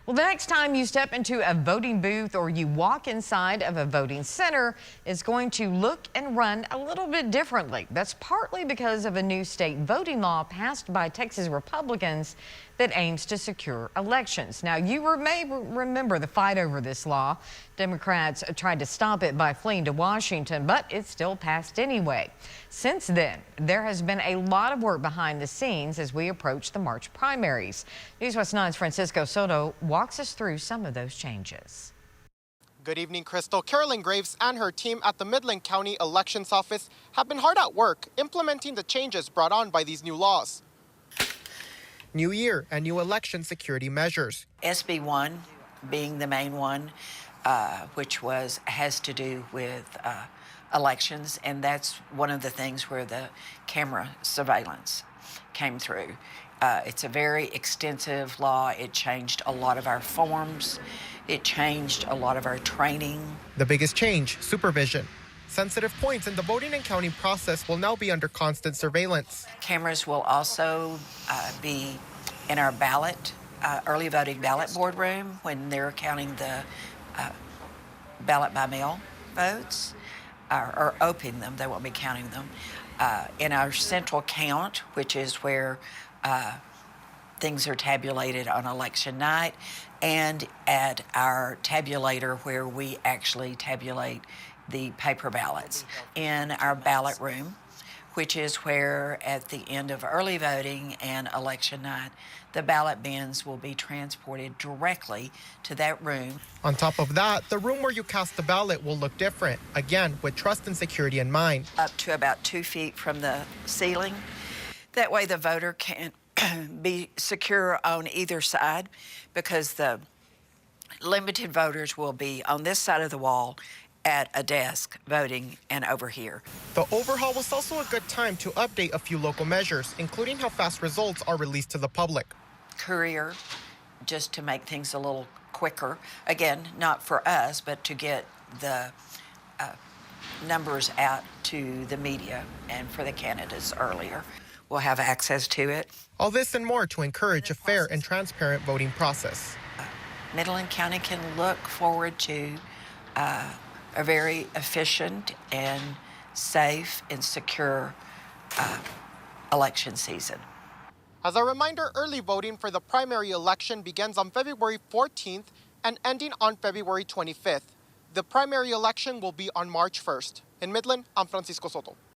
Well, the next time you step into a voting booth or you walk inside of a voting center, it's going to look and run a little bit differently. That's partly because of a new state voting law passed by Texas Republicans that aims to secure elections. Now, you may remember the fight over this law. Democrats tried to stop it by fleeing to Washington, but it still passed anyway. Since then, there has been a lot of work behind the scenes as we approach the March primaries. News West 9's Francisco Soto walks us through some of those changes. Good evening, Crystal. Carolyn Graves and her team at the Midland County Elections Office have been hard at work implementing the changes brought on by these new laws. New year and new election security measures. SB 1 being the main one, which has to do with elections, and that's one of the things where the camera surveillance came through. It's a very extensive law. It changed a lot of our forms. It changed a lot of our training. The biggest change, supervision. Sensitive points in the voting and counting process will now be under constant surveillance. Cameras will also be in our early voting ballot boardroom when they're counting the ballot by mail votes, or opening them. They won't be counting them. In our central count, which is where things are tabulated on election night, and at our tabulator where we actually tabulate the paper ballots. In our ballot room, which is where at the end of early voting and election night, the ballot bins will be transported directly to that room. On top of that, the room where you cast the ballot will look different, again, with trust and security in mind. Up to about 2 feet from the ceiling. That way the voter can be secure on either side, because the limited voters will be on this side of the wall at a desk voting and over here. The overhaul was also a good time to update a few local measures, including how fast results are released to the public. Courier, just to make things a little quicker. Again, not for us, but to get the numbers out to the media and for the candidates earlier. We'll have access to it. All this and more to encourage a fair and transparent voting process. Midland County can look forward to a very efficient and safe and secure election season. As a reminder, early voting for the primary election begins on February 14th and ending on February 25th. The primary election will be on March 1st. In Midland, I'm Francisco Soto.